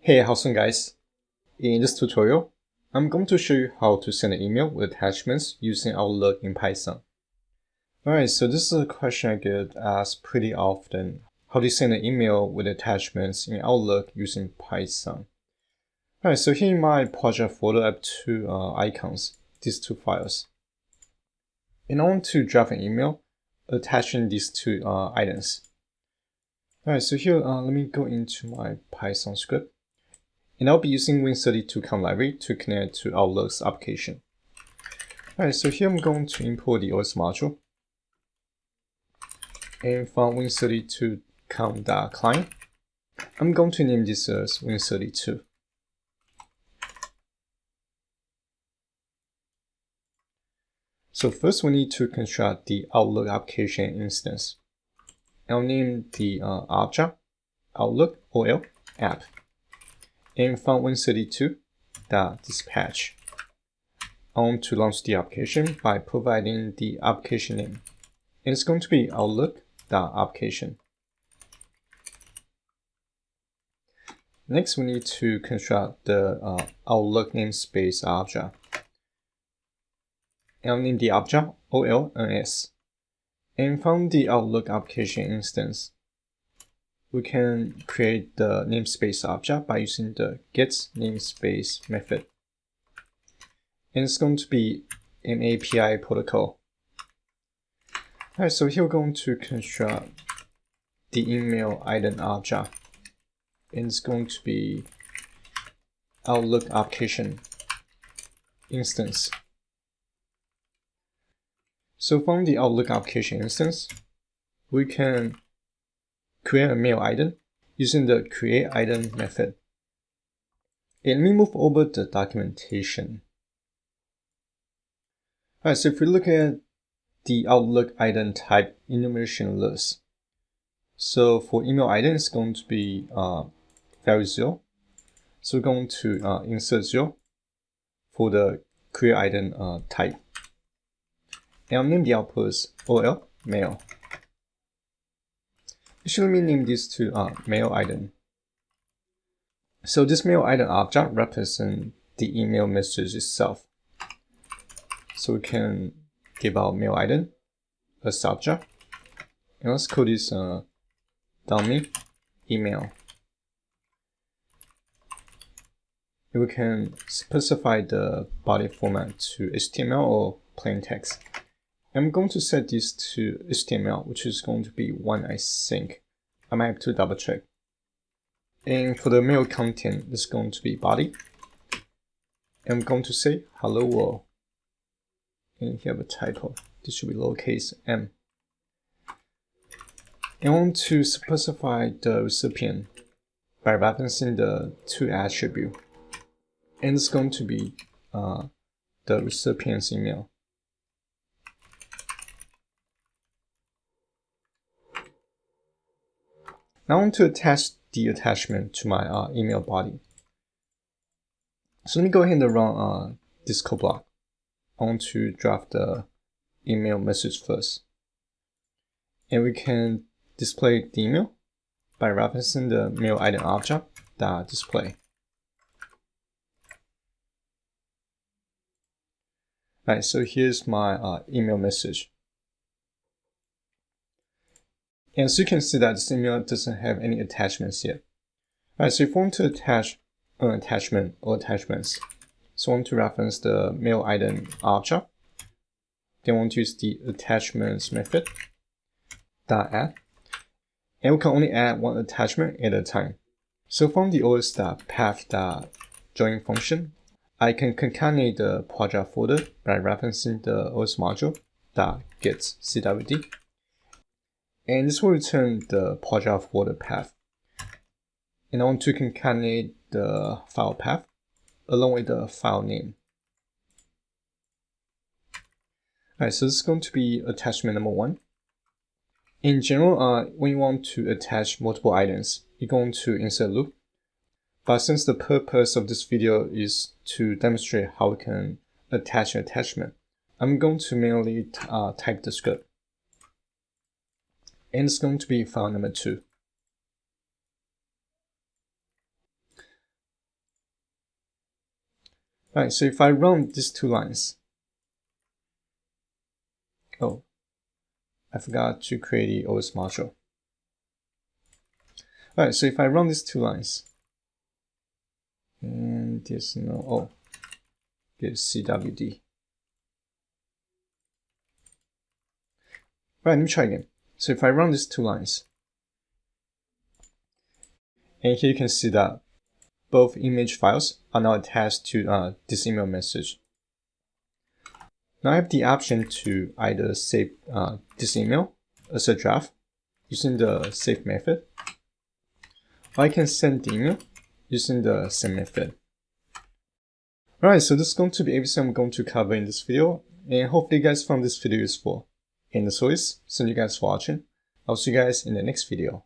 Hey, how's it going, guys? In this tutorial, I'm going to show you how to send an email with attachments using Outlook in Python. Alright, so this is a question I get asked pretty often. How do you send an email with attachments in Outlook using Python? Alright, so here in my project folder, I have two icons, these two files. And I want to draft an email attaching these two items. Alright, so here, let me go into my Python script. And I'll be using Win32 command library to connect to Outlook's application. Alright, so here I'm going to import the OS module. And from Win32 com.client, I'm going to name this as Win32. So first we need to construct the Outlook application instance. I'll name the object Outlook OL app. And from Win32.dispatch, I want to launch the application by providing the application name. And it's going to be Outlook.application. Next, we need to construct the Outlook namespace object. I'll name the object OLNS. And from the Outlook application instance, we can create the namespace object by using the getNamespace method. And it's going to be an API protocol. Alright, so here we're going to construct the email item object. And it's going to be Outlook application instance. So from the Outlook application instance, we can create a mail item using the createItem method. And let me move over the documentation. Alright, so if we look at the Outlook item type enumeration list, so for email item, it's going to be value 0. So we're going to insert 0 for the createItem type. And I'll name the output as OL mail. Actually, let me name this to mail item. So this mail item object represents the email message itself. So we can give our mail item a subject. And let's call this dummy email. And we can specify the body format to HTML or plain text. I'm going to set this to HTML, which is going to be one I think. I might have to double check. And for the mail content, it's going to be body. And I'm going to say hello world. And here I have a typo. This should be lowercase m. And I want to specify the recipient by referencing the to attribute. And it's going to be the recipient's email. Now I want to attach the attachment to my email body. So let me go ahead and run this code block. I want to draft the email message first. And we can display the email by referencing the mail item object.display. Alright, so here's my email message. And so you can see that this email doesn't have any attachments yet. Alright, so if we want to attach an attachment or attachments, so I want to reference the mail item object. Then I want to use the attachments method .add. And we can only add one attachment at a time. So from the os.path.join function, I can concatenate the project folder by referencing the os module .getCwd. And this will return the project folder path. And I want to concatenate the file path along with the file name. Alright, so this is going to be attachment number 1. In general, when you want to attach multiple items, you're going to insert loop. But since the purpose of this video is to demonstrate how we can attach an attachment, I'm going to manually type the script. And it's going to be file number 2. Alright, so if I run these two lines, oh, I forgot to create the OS module. Alright, so if I run these two lines, and there's no, oh, there's CWD. Right, let me try again. So if I run these two lines, and here you can see that both image files are now attached to this email message. Now I have the option to either save this email as a draft using the save method, or I can send the email using the send method. Alright, so this is going to be everything I'm going to cover in this video, and hopefully you guys found this video useful. And as always, thank you guys for watching. I'll see you guys in the next video.